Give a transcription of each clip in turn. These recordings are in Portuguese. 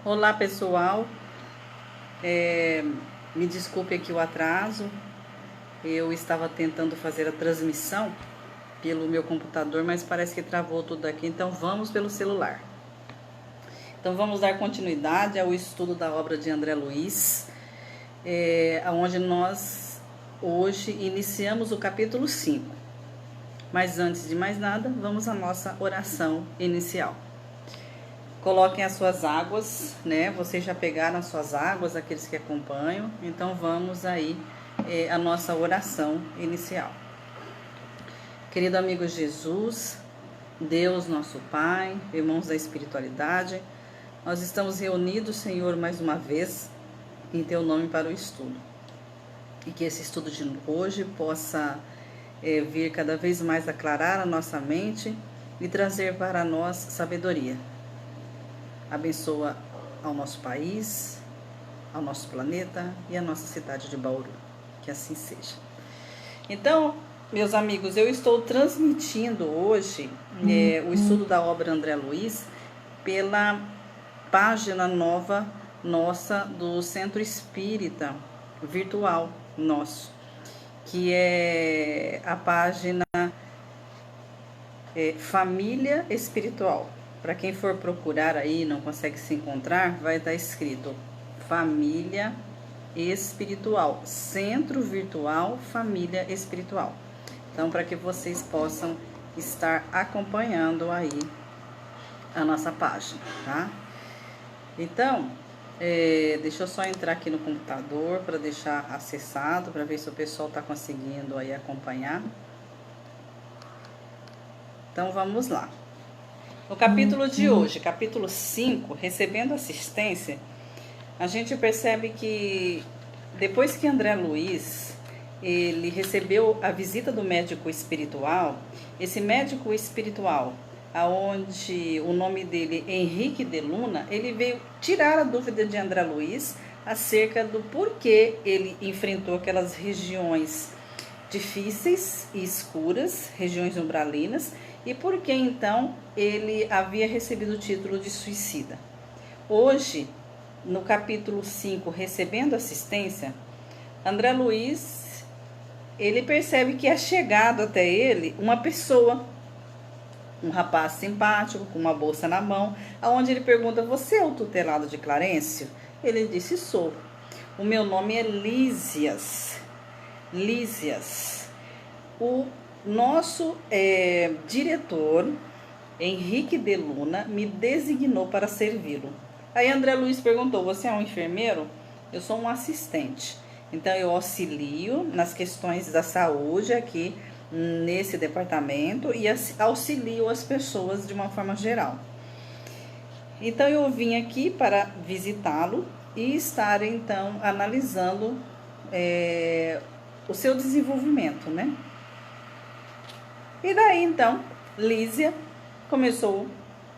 Olá pessoal, me desculpe aqui o atraso. Eu estava tentando fazer a transmissão pelo meu computador, mas parece que travou tudo aqui, então vamos pelo celular. Então vamos dar continuidade ao estudo da obra de André Luiz, onde nós hoje iniciamos o capítulo 5. Mas antes de mais nada, vamos à nossa oração inicial. Coloquem as suas águas, né? Vocês já pegaram as suas águas, aqueles que acompanham. Então vamos aí a nossa oração inicial. Querido amigo Jesus, Deus nosso Pai, irmãos da espiritualidade, nós estamos reunidos, Senhor, mais uma vez em Teu nome para o estudo. E que esse estudo de hoje possa vir cada vez mais aclarar a nossa mente e trazer para nós sabedoria. Abençoa ao nosso país, ao nosso planeta e à nossa cidade de Bauru. Que assim seja. Então, meus amigos, eu estou transmitindo hoje o estudo da obra André Luiz pela página nova nossa do Centro Espírita Virtual nosso, que é a página Família Espiritual. Para quem for procurar aí e não consegue se encontrar, vai estar escrito Família Espiritual, Centro Virtual Família Espiritual. Então, para que vocês possam estar acompanhando aí a nossa página, tá? Então, deixa eu só entrar aqui no computador para deixar acessado, para ver se o pessoal está conseguindo aí acompanhar. Então, vamos lá. No capítulo de hoje, capítulo 5, recebendo assistência, a gente percebe que depois que André Luiz ele recebeu a visita do médico espiritual, esse médico espiritual, aonde o nome dele é Henrique de Luna, ele veio tirar a dúvida de André Luiz acerca do porquê ele enfrentou aquelas regiões difíceis e escuras, regiões umbralinas, e por que então ele havia recebido o título de suicida. Hoje, no capítulo 5, recebendo assistência, André Luiz, ele percebe que é chegado até ele uma pessoa, um rapaz simpático, com uma bolsa na mão, aonde ele pergunta: você é o tutelado de Clarencio? Ele disse: sou. O meu nome é Lísias. O nosso diretor, Henrique de Luna, me designou para servi-lo. Aí André Luiz perguntou: você é um enfermeiro? Eu sou um assistente. Então eu auxilio nas questões da saúde aqui nesse departamento e auxilio as pessoas de uma forma geral. Então eu vim aqui para visitá-lo e estar então analisando o seu desenvolvimento, né? E daí então Lísia começou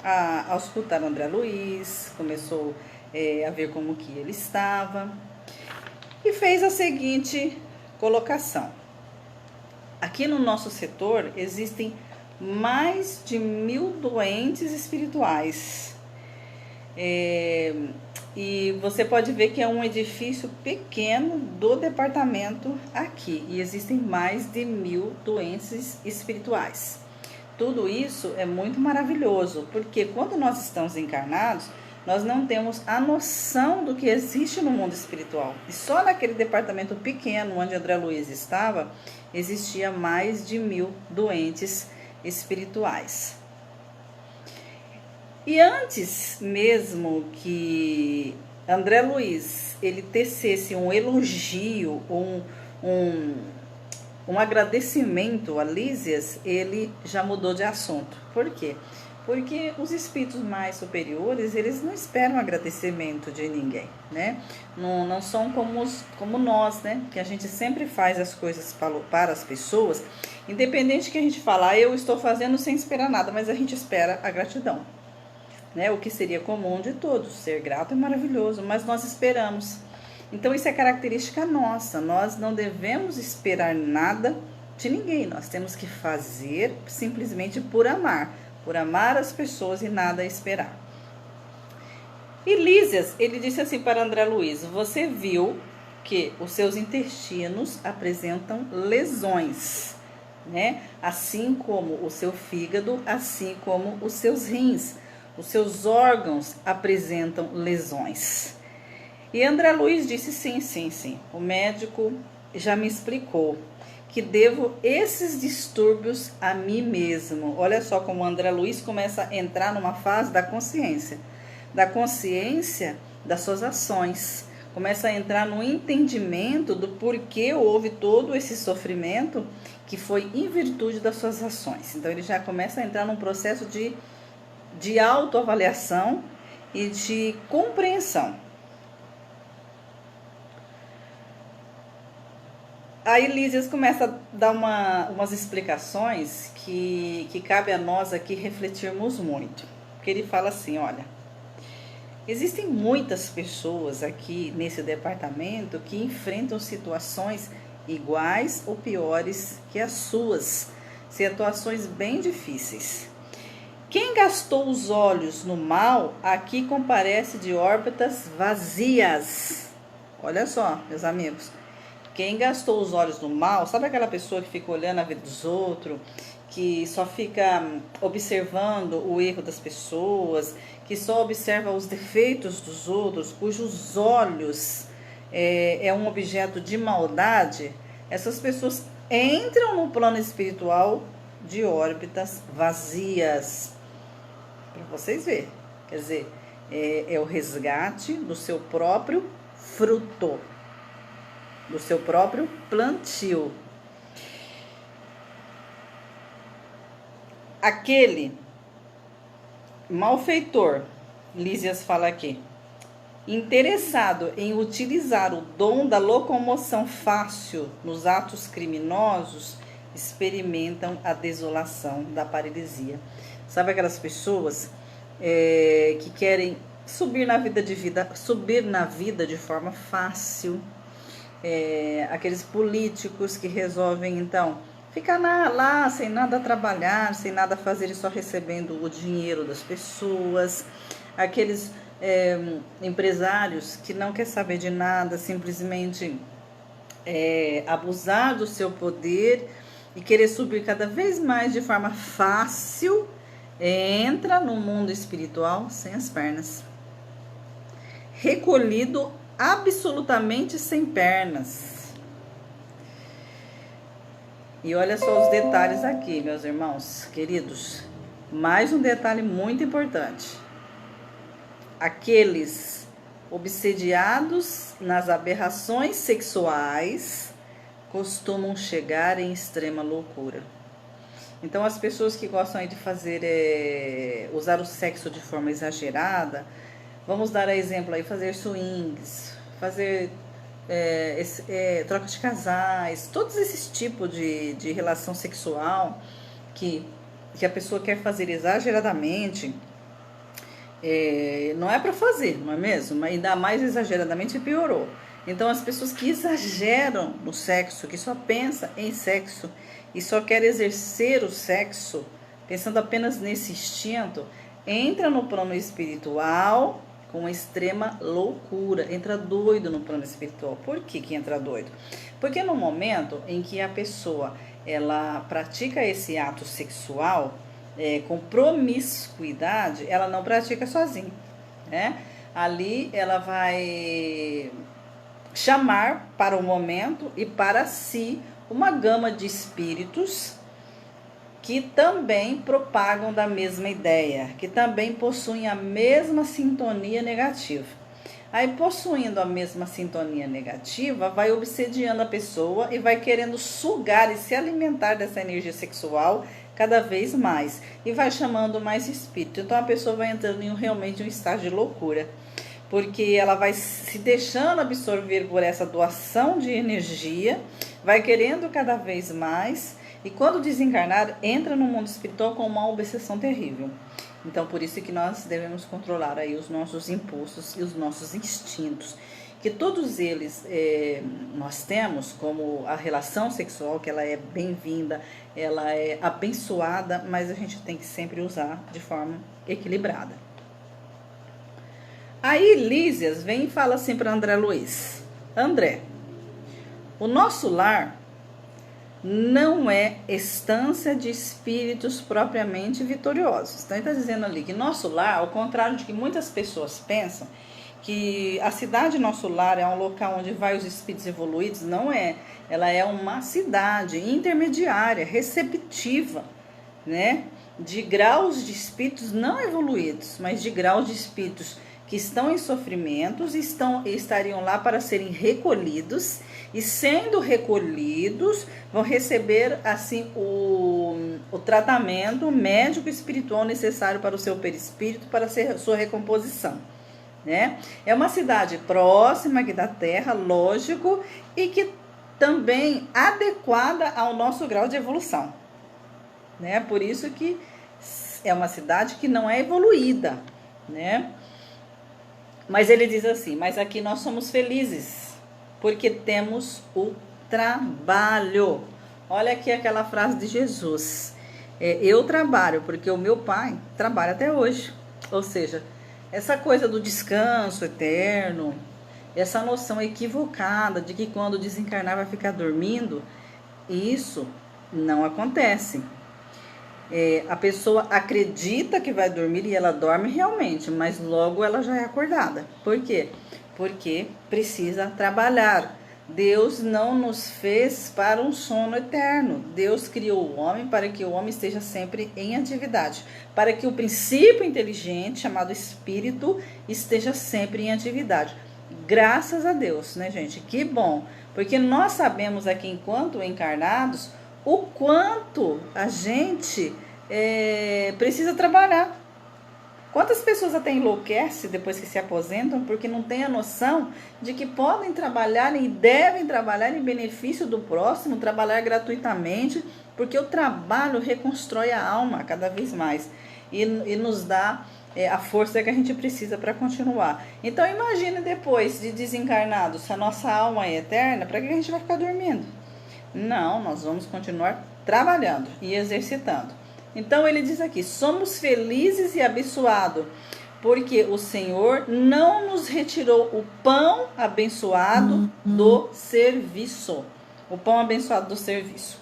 a escutar o André Luiz, começou a ver como que ele estava e fez a seguinte colocação: aqui no nosso setor existem mais de 1000 doentes espirituais, e você pode ver que é um edifício pequeno do departamento aqui, e existem mais de 1000 doentes espirituais. Tudo isso é muito maravilhoso, porque quando nós estamos encarnados, nós não temos a noção do que existe no mundo espiritual. E só naquele departamento pequeno onde André Luiz estava, existia mais de 1000 doentes espirituais. E antes mesmo que André Luiz ele tecesse um elogio, um agradecimento a Lísias, ele já mudou de assunto. Por quê? Porque os espíritos mais superiores, eles não esperam agradecimento de ninguém, né? Não são como nós, né? Que a gente sempre faz as coisas para as pessoas, independente que a gente fala: eu estou fazendo sem esperar nada, mas a gente espera a gratidão, né? O que seria comum de todos. Ser grato é maravilhoso, mas nós esperamos. Então isso é característica nossa. Nós não devemos esperar nada de ninguém. Nós temos que fazer simplesmente por amar as pessoas e nada esperar. E Lísias, ele disse assim para André Luiz: você viu que os seus intestinos apresentam lesões, né? Assim como o seu fígado, assim como os seus rins, os seus órgãos apresentam lesões. E André Luiz disse: sim, sim, sim. O médico já me explicou que devo esses distúrbios a mim mesmo. Olha só como André Luiz começa a entrar numa fase da consciência das suas ações. Começa a entrar no entendimento do porquê houve todo esse sofrimento que foi em virtude das suas ações. Então ele já começa a entrar num processo de autoavaliação e de compreensão. Aí Lísias começa a dar umas explicações que cabe a nós aqui refletirmos muito. Porque ele fala assim, olha, existem muitas pessoas aqui nesse departamento que enfrentam situações iguais ou piores que as suas, situações bem difíceis. Quem gastou os olhos no mal, aqui comparece de órbitas vazias. Olha só, meus amigos. Quem gastou os olhos no mal, sabe aquela pessoa que fica olhando a vida dos outros, que só fica observando o erro das pessoas, que só observa os defeitos dos outros, cujos olhos é um objeto de maldade? Essas pessoas entram no plano espiritual de órbitas vazias. Para vocês verem. Quer dizer, é o resgate do seu próprio fruto, do seu próprio plantio. Aquele malfeitor, Lísias fala aqui, interessado em utilizar o dom da locomoção fácil nos atos criminosos, experimentam a desolação da paralisia. Sabe aquelas pessoas que querem subir na vida de forma fácil? Aqueles políticos que resolvem então ficar lá sem nada trabalhar, sem nada fazer e só recebendo o dinheiro das pessoas, aqueles empresários que não quer saber de nada, simplesmente abusar do seu poder e querer subir cada vez mais de forma fácil, entra no mundo espiritual sem as pernas, recolhido absolutamente sem pernas. E olha só os detalhes aqui, meus irmãos queridos. Mais um detalhe muito importante. Aqueles obsediados nas aberrações sexuais costumam chegar em extrema loucura. Então, as pessoas que gostam de fazer, usar o sexo de forma exagerada, vamos dar exemplo aí, fazer swings, fazer troca de casais, todos esses tipos de relação sexual que a pessoa quer fazer exageradamente, não é para fazer, não é mesmo? Mas ainda mais exageradamente piorou. Então as pessoas que exageram no sexo, que só pensam em sexo e só querem exercer o sexo, pensando apenas nesse instinto, entra no plano espiritual com extrema loucura, entra doido no plano espiritual. Por que entra doido? Porque no momento em que a pessoa ela pratica esse ato sexual com promiscuidade, ela não pratica sozinha, né? Ali ela vai chamar para o momento e para si uma gama de espíritos que também propagam da mesma ideia, que também possuem a mesma sintonia negativa. Aí, possuindo a mesma sintonia negativa, vai obsediando a pessoa e vai querendo sugar e se alimentar dessa energia sexual cada vez mais. E vai chamando mais espírito. Então, a pessoa vai entrando em realmente um estágio de loucura. Porque ela vai se deixando absorver por essa doação de energia, vai querendo cada vez mais. E quando desencarnar, entra no mundo espiritual com uma obsessão terrível. Então, por isso que nós devemos controlar aí os nossos impulsos e os nossos instintos. Que todos eles nós temos, como a relação sexual, que ela é bem-vinda, ela é abençoada, mas a gente tem que sempre usar de forma equilibrada. Aí Lísias vem e fala assim para André Luiz: André, o nosso lar não é estância de espíritos propriamente vitoriosos. Então ele está dizendo ali que nosso lar, ao contrário de que muitas pessoas pensam, que a cidade Nosso Lar é um local onde vai os espíritos evoluídos, não é. Ela é uma cidade intermediária, receptiva, né? De graus de espíritos não evoluídos, mas de graus de espíritos que estão em sofrimentos, estariam lá para serem recolhidos, e sendo recolhidos, vão receber assim o tratamento médico espiritual necessário para o seu perispírito, para a sua recomposição. Né? É uma cidade próxima aqui da Terra, lógico, e que também adequada ao nosso grau de evolução. Né? Por isso que é uma cidade que não é evoluída, né? Mas ele diz assim: mas aqui nós somos felizes, porque temos o trabalho. Olha aqui aquela frase de Jesus: eu trabalho, porque o meu pai trabalha até hoje. Ou seja, essa coisa do descanso eterno, essa noção equivocada de que quando desencarnar vai ficar dormindo, isso não acontece. A pessoa acredita que vai dormir e ela dorme realmente, mas logo ela já é acordada. Por quê? Porque precisa trabalhar. Deus não nos fez para um sono eterno. Deus criou o homem para que o homem esteja sempre em atividade, para que o princípio inteligente, chamado espírito, esteja sempre em atividade. Graças a Deus, né, gente? Que bom, porque nós sabemos aqui, enquanto encarnados, o quanto a gente precisa trabalhar. Quantas pessoas até enlouquecem depois que se aposentam porque não têm a noção de que podem trabalhar e devem trabalhar em benefício do próximo, trabalhar gratuitamente, porque o trabalho reconstrói a alma cada vez mais e nos dá a força que a gente precisa para continuar. Então imagine depois de desencarnados, se a nossa alma é eterna, para que a gente vai ficar dormindo? Não, nós vamos continuar trabalhando e exercitando. Então ele diz aqui: somos felizes e abençoados, porque o Senhor não nos retirou o pão abençoado do serviço. O pão abençoado do serviço.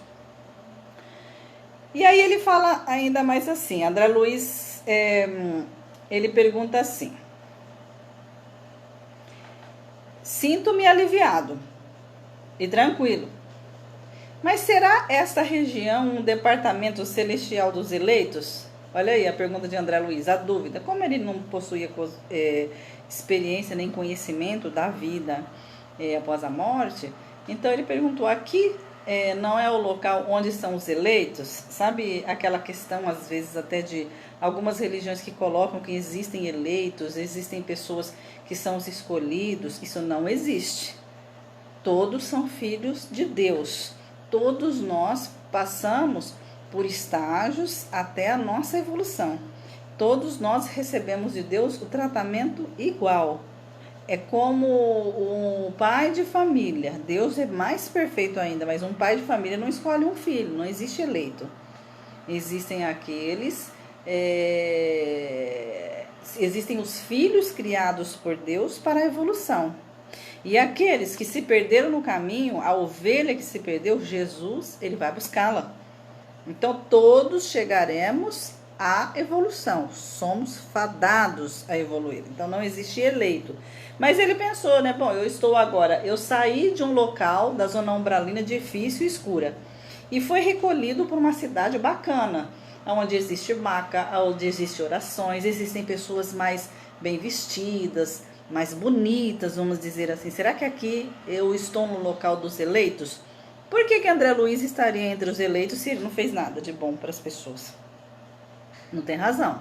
E aí ele fala ainda mais assim, André Luiz, ele pergunta assim: sinto-me aliviado e tranquilo. Mas será esta região um departamento celestial dos eleitos? Olha aí a pergunta de André Luiz, a dúvida. Como ele não possuía experiência nem conhecimento da vida após a morte, então ele perguntou: aqui não é o local onde estão os eleitos? Sabe aquela questão, às vezes, até de algumas religiões que colocam que existem eleitos, existem pessoas que são os escolhidos? Isso não existe. Todos são filhos de Deus. Todos nós passamos por estágios até a nossa evolução. Todos nós recebemos de Deus o tratamento igual. É como um pai de família. Deus é mais perfeito ainda, mas um pai de família não escolhe um filho, não existe eleito. Existem aqueles... existem os filhos criados por Deus para a evolução. E aqueles que se perderam no caminho, a ovelha que se perdeu, Jesus, ele vai buscá-la. Então, todos chegaremos à evolução. Somos fadados a evoluir. Então, não existe eleito. Mas ele pensou, né? Bom, eu saí de um local da zona umbralina difícil e escura. E foi recolhido por uma cidade bacana, onde existe maca, onde existem orações, existem pessoas mais bem vestidas, mais bonitas, vamos dizer assim. Será que aqui eu estou no local dos eleitos? Por que André Luiz estaria entre os eleitos se ele não fez nada de bom para as pessoas? Não tem razão,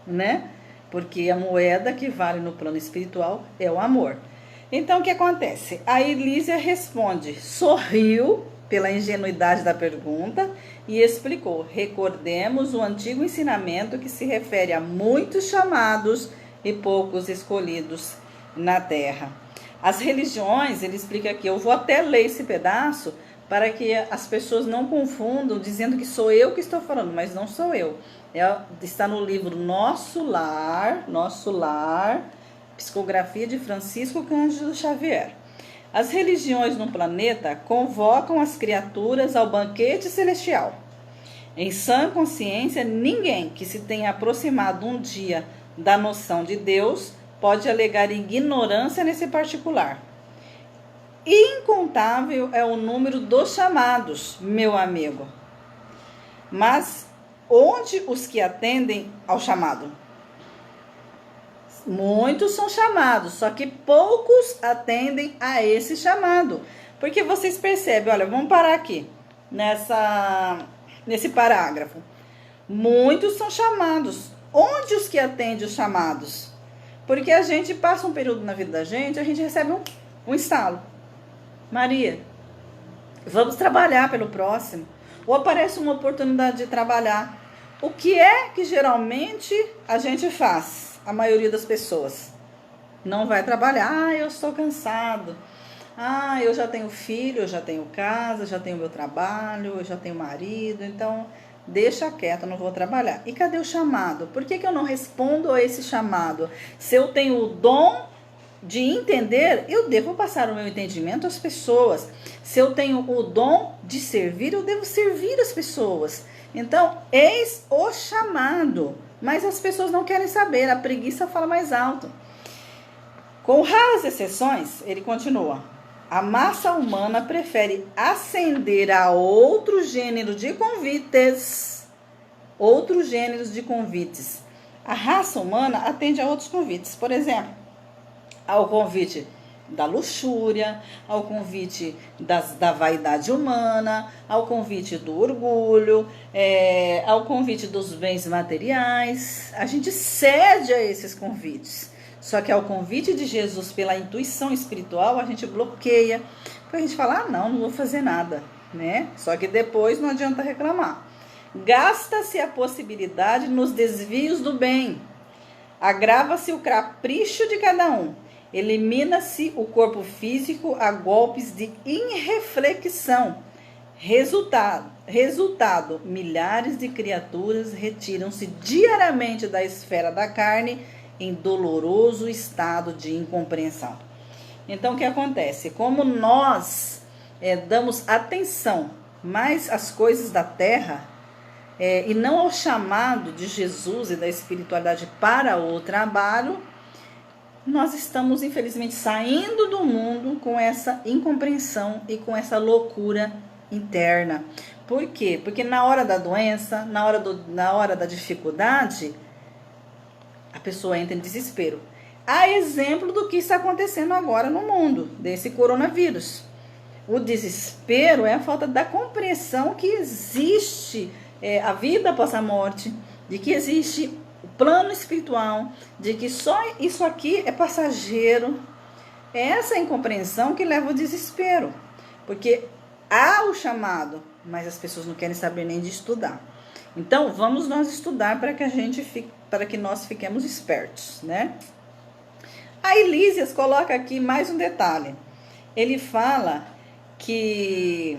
né? Porque a moeda que vale no plano espiritual é o amor. Então, o que acontece? A Elísia responde, sorriu pela ingenuidade da pergunta e explicou: recordemos o antigo ensinamento que se refere a muitos chamados e poucos escolhidos na terra. As religiões, ele explica aqui, eu vou até ler esse pedaço para que as pessoas não confundam, dizendo que sou eu que estou falando, mas não sou eu. Está no livro Nosso Lar, Psicografia de Francisco Cândido Xavier. As religiões no planeta convocam as criaturas ao banquete celestial. Em sã consciência, ninguém que se tenha aproximado um dia da noção de Deus pode alegar ignorância nesse particular. Incontável é o número dos chamados, meu amigo. Mas onde os que atendem ao chamado? Muitos são chamados, só que poucos atendem a esse chamado. Porque vocês percebem, olha, vamos parar aqui, nesse parágrafo. Muitos são chamados. Onde os que atendem os chamados? Porque a gente passa um período na vida da gente, a gente recebe um estalo. Maria, vamos trabalhar pelo próximo. Ou aparece uma oportunidade de trabalhar. O que é que geralmente a gente faz? A maioria das pessoas não vai trabalhar. Ah, eu estou cansado. Ah, eu já tenho filho, eu já tenho casa, já tenho meu trabalho, eu já tenho marido. Então, deixa quieto, eu não vou trabalhar. E cadê o chamado? Por que eu não respondo a esse chamado? Se eu tenho o dom de entender, eu devo passar o meu entendimento às pessoas. Se eu tenho o dom de servir, eu devo servir as pessoas. Então, eis o chamado. Mas as pessoas não querem saber, a preguiça fala mais alto. Com raras exceções, ele continua, a massa humana prefere ascender a outro gênero de convites. Outros gêneros de convites. A raça humana atende a outros convites. Por exemplo, ao convite da luxúria, ao convite da vaidade humana, ao convite do orgulho, ao convite dos bens materiais. A gente cede a esses convites. Só que ao convite de Jesus pela intuição espiritual, a gente bloqueia. Porque a gente fala, não vou fazer nada, né? Só que depois não adianta reclamar. Gasta-se a possibilidade nos desvios do bem. Agrava-se o capricho de cada um. Elimina-se o corpo físico a golpes de irreflexão. Resultado, milhares de criaturas retiram-se diariamente da esfera da carne em doloroso estado de incompreensão. Então, o que acontece? Como nós damos atenção mais às coisas da terra e não ao chamado de Jesus e da espiritualidade para o trabalho, nós estamos, infelizmente, saindo do mundo com essa incompreensão e com essa loucura interna. Por quê? Porque na hora da doença, na hora da dificuldade, a pessoa entra em desespero. Há exemplo do que está acontecendo agora no mundo, desse coronavírus. O desespero é a falta da compreensão que existe a vida após a morte, de que existe o plano espiritual, de que só isso aqui é passageiro. É essa incompreensão que leva ao desespero, porque há o chamado, mas as pessoas não querem saber nem de estudar. Então, vamos nós estudar para que nós fiquemos espertos, né? A Elísias coloca aqui mais um detalhe. Ele fala que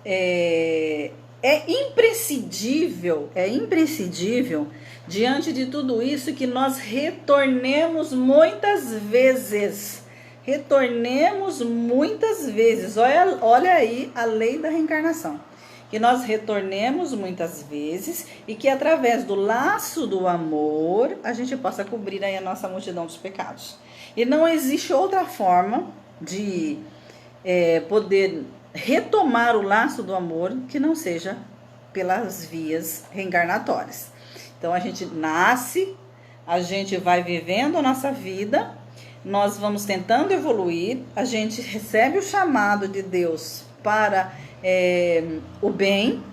é imprescindível, diante de tudo isso, que nós retornemos muitas vezes. Olha aí a lei da reencarnação. Que nós retornemos muitas vezes e que através do laço do amor a gente possa cobrir aí a nossa multidão dos pecados. E não existe outra forma de poder retomar o laço do amor que não seja pelas vias reencarnatórias. Então a gente nasce, a gente vai vivendo a nossa vida, nós vamos tentando evoluir, a gente recebe o chamado de Deus para o bem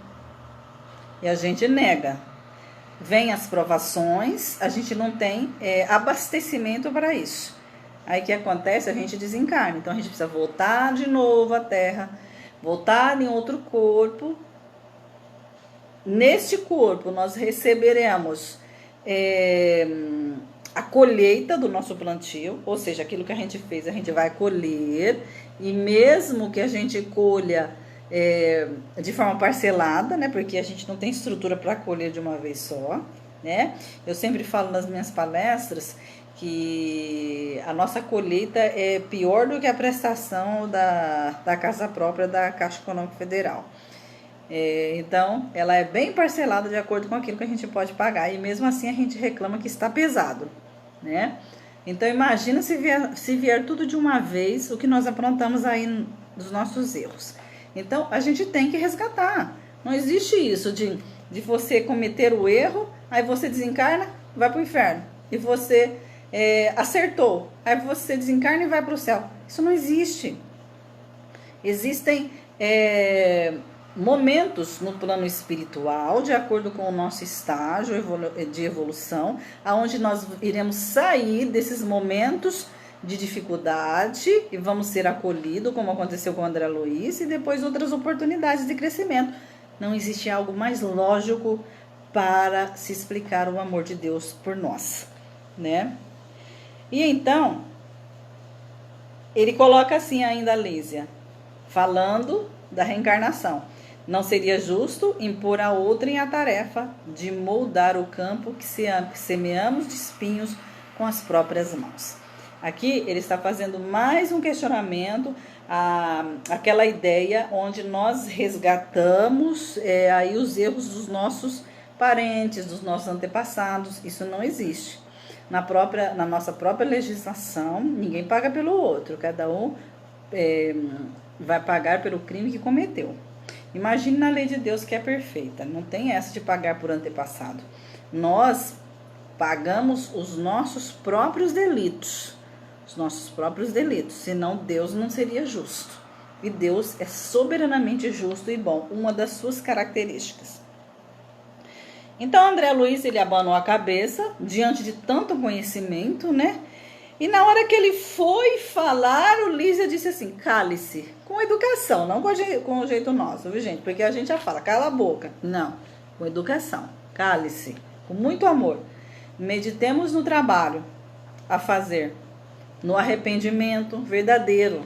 e a gente nega. Vem as provações, a gente não tem abastecimento para isso. Aí o que acontece? A gente desencarna. Então a gente precisa voltar de novo à Terra, voltar em outro corpo. Neste corpo nós receberemos a colheita do nosso plantio, ou seja, aquilo que a gente fez a gente vai colher, e mesmo que a gente colha de forma parcelada, né, porque a gente não tem estrutura para colher de uma vez só, né? Eu sempre falo nas minhas palestras que a nossa colheita é pior do que a prestação da casa própria da Caixa Econômica Federal. Então, ela é bem parcelada de acordo com aquilo que a gente pode pagar, e mesmo assim a gente reclama que está pesado, né? Então, imagina se vier tudo de uma vez, o que nós aprontamos aí dos nossos erros. Então, a gente tem que resgatar. Não existe isso de você cometer o erro, aí você desencarna, vai para o inferno. E você acertou, aí você desencarna e vai para o céu. Isso não existe. Existem momentos no plano espiritual, de acordo com o nosso estágio de evolução, aonde nós iremos sair desses momentos de dificuldade e vamos ser acolhidos, como aconteceu com o André Luiz, e depois outras oportunidades de crescimento. Não existe algo mais lógico para se explicar o amor de Deus por nós, né? E então, ele coloca assim ainda a Lísia, falando da reencarnação. Não seria justo impor a outrem a tarefa de moldar o campo que semeamos de espinhos com as próprias mãos. Aqui ele está fazendo mais um questionamento, aquela ideia onde nós resgatamos aí os erros dos nossos parentes, dos nossos antepassados. Isso não existe. Na nossa própria legislação, ninguém paga pelo outro, cada um vai pagar pelo crime que cometeu. Imagine na lei de Deus, que é perfeita, não tem essa de pagar por antepassado. Nós pagamos os nossos próprios delitos, senão Deus não seria justo. E Deus é soberanamente justo e bom, uma das suas características. Então André Luiz, ele abanou a cabeça diante de tanto conhecimento, né? E na hora que ele foi falar, o Lísia disse assim, cale-se, com educação, não com o jeito nosso, viu, gente? Porque a gente já fala, cala a boca. Não, com educação, cale-se, com muito amor. Meditemos no trabalho a fazer, no arrependimento verdadeiro.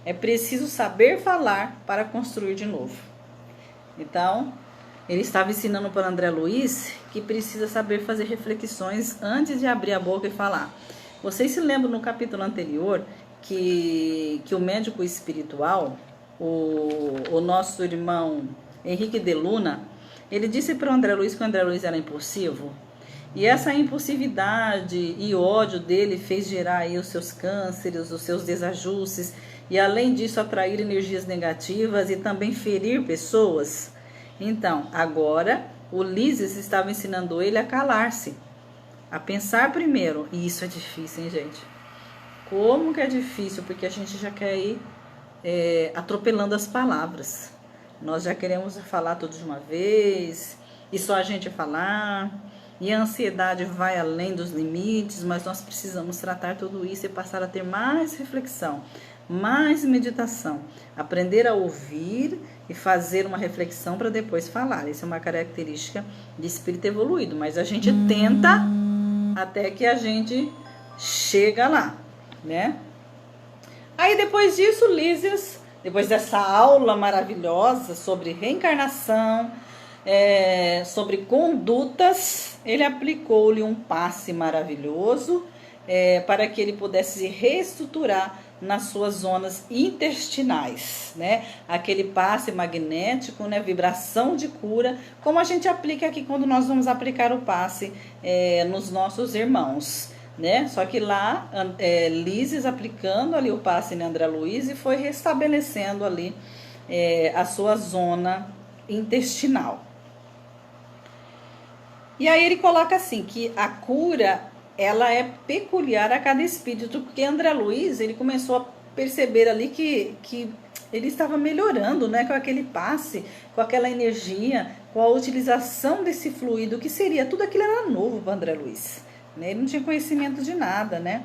É preciso saber falar para construir de novo. Então, ele estava ensinando para André Luiz que precisa saber fazer reflexões antes de abrir a boca e falar. Vocês se lembram no capítulo anterior que o médico espiritual, o nosso irmão Henrique de Luna, ele disse para o André Luiz que o André Luiz era impulsivo? E essa impulsividade e ódio dele fez gerar aí os seus cânceres, os seus desajustes, e além disso atrair energias negativas e também ferir pessoas. Então, agora, o Lísias estava ensinando ele a calar-se, a pensar primeiro. E isso é difícil, hein, gente? Como que é difícil? Porque a gente já quer ir atropelando as palavras. Nós já queremos falar tudo de uma vez, e só a gente falar, e a ansiedade vai além dos limites, mas nós precisamos tratar tudo isso e passar a ter mais reflexão, mais meditação, aprender a ouvir e fazer uma reflexão para depois falar. Isso é uma característica de espírito evoluído, mas a gente tenta até que a gente chega lá, né? Aí depois disso, Lísias, depois dessa aula maravilhosa sobre reencarnação, sobre condutas, ele aplicou-lhe um passe maravilhoso para que ele pudesse se reestruturar nas suas zonas intestinais, né? Aquele passe magnético, né? Vibração de cura, como a gente aplica aqui quando nós vamos aplicar o passe nos nossos irmãos, né? Só que lá, Lísias aplicando ali o passe em André Luiz e foi restabelecendo ali a sua zona intestinal. E aí ele coloca assim, que a cura, ela é peculiar a cada espírito, porque André Luiz, ele começou a perceber ali que ele estava melhorando, né, com aquele passe, com aquela energia, com a utilização desse fluido, que seria, tudo aquilo era novo para André Luiz, né, ele não tinha conhecimento de nada, né,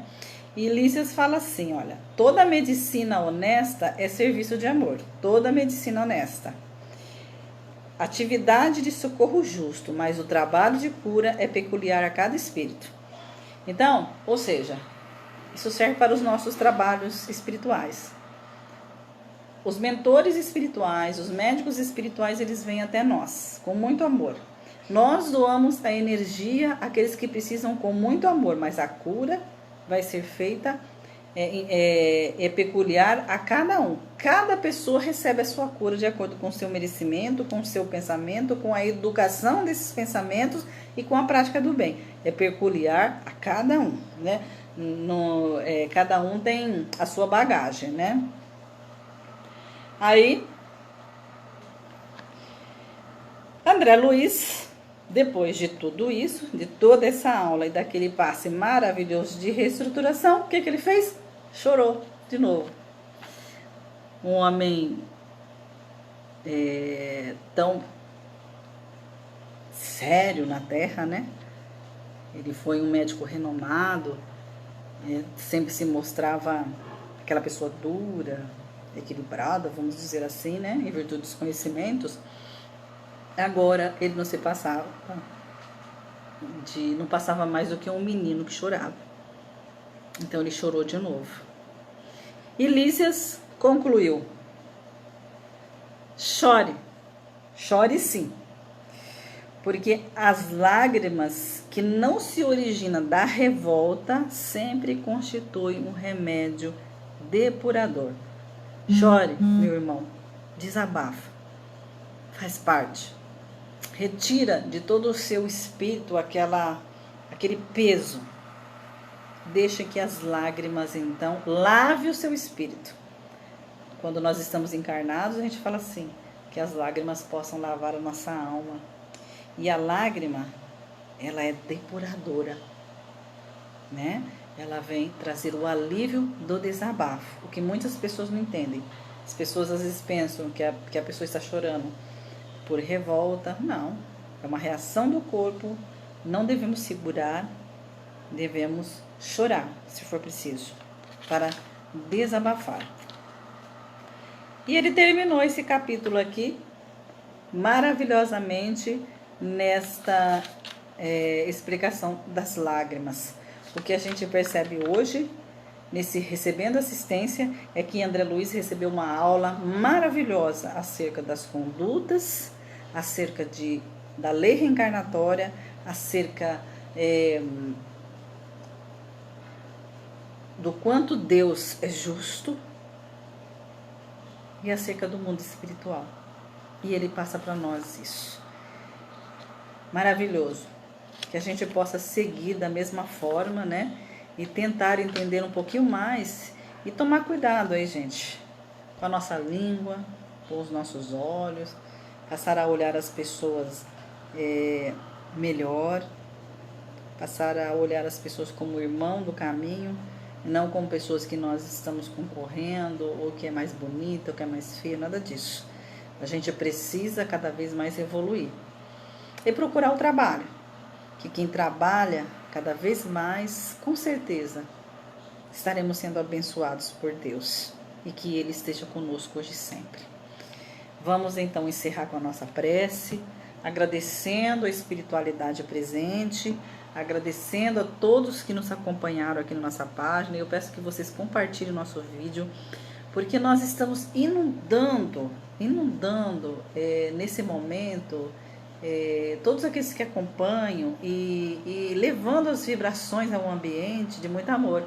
e Lísias fala assim, olha, toda medicina honesta é serviço de amor, toda medicina honesta. Atividade de socorro justo, mas o trabalho de cura é peculiar a cada espírito. Então, ou seja, isso serve para os nossos trabalhos espirituais. Os mentores espirituais, os médicos espirituais, eles vêm até nós com muito amor. Nós doamos a energia àqueles que precisam com muito amor, mas a cura vai ser feita, é peculiar a cada um. Cada pessoa recebe a sua cura de acordo com o seu merecimento, com o seu pensamento, com a educação desses pensamentos e com a prática do bem. É peculiar a cada um, né? Cada um tem a sua bagagem, né? Aí, André Luiz, depois de tudo isso, de toda essa aula e daquele passe maravilhoso de reestruturação, o que ele fez? Chorou de novo. Um homem tão sério na Terra, né? Ele foi um médico renomado, sempre se mostrava aquela pessoa dura, equilibrada, vamos dizer assim, né? Em virtude dos conhecimentos. Agora ele não passava mais do que um menino que chorava. Então ele chorou de novo. E Lísias concluiu: chore sim, porque as lágrimas que não se originam da revolta sempre constituem um remédio depurador. Chore, meu irmão, desabafa, faz parte. Retira de todo o seu espírito aquele peso. Deixa que as lágrimas, então, lave o seu espírito. Quando nós estamos encarnados, a gente fala assim, que as lágrimas possam lavar a nossa alma. E a lágrima, ela é depuradora, né? Ela vem trazer o alívio do desabafo, o que muitas pessoas não entendem. As pessoas às vezes pensam que a pessoa está chorando por revolta. Não, é uma reação do corpo, não devemos segurar, devemos chorar, se for preciso, para desabafar. E ele terminou esse capítulo aqui, maravilhosamente, nesta explicação das lágrimas. O que a gente percebe hoje, nesse Recebendo Assistência, é que André Luiz recebeu uma aula maravilhosa acerca das condutas, acerca da lei reencarnatória, acerca do quanto Deus é justo e acerca do mundo espiritual. E ele passa para nós isso. Maravilhoso. Que a gente possa seguir da mesma forma, né? E tentar entender um pouquinho mais e tomar cuidado aí, gente, com a nossa língua, com os nossos olhos, passar a olhar as pessoas melhor, passar a olhar as pessoas como irmão do caminho, não como pessoas que nós estamos concorrendo, ou que é mais bonita, ou que é mais feia, nada disso. A gente precisa cada vez mais evoluir. E procurar o trabalho. Que quem trabalha cada vez mais, com certeza, estaremos sendo abençoados por Deus. E que Ele esteja conosco hoje e sempre. Vamos então encerrar com a nossa prece, agradecendo a espiritualidade presente, agradecendo a todos que nos acompanharam aqui na nossa página. Eu peço que vocês compartilhem o nosso vídeo, porque nós estamos inundando nesse momento todos aqueles que acompanham e levando as vibrações ao ambiente de muito amor,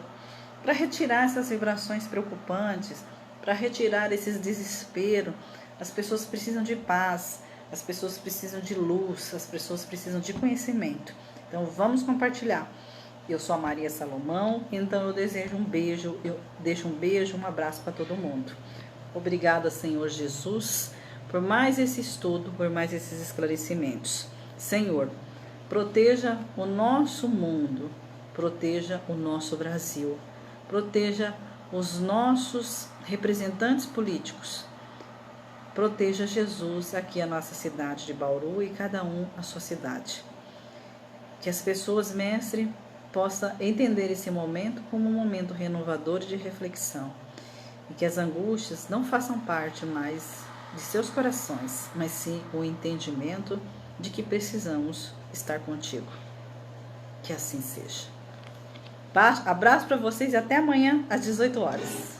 para retirar essas vibrações preocupantes, para retirar esses desesperos. As pessoas precisam de paz, as pessoas precisam de luz, as pessoas precisam de conhecimento. Então vamos compartilhar. Eu sou a Maria Salomão, então eu deixo um beijo, um abraço para todo mundo. Obrigada, Senhor Jesus, por mais esse estudo, por mais esses esclarecimentos. Senhor, proteja o nosso mundo, proteja o nosso Brasil, proteja os nossos representantes políticos, proteja Jesus aqui a nossa cidade de Bauru e cada um a sua cidade. Que as pessoas, mestre, possam entender esse momento como um momento renovador de reflexão. E que as angústias não façam parte mais de seus corações, mas sim o entendimento de que precisamos estar contigo. Que assim seja. Abraço para vocês e até amanhã às 18 horas.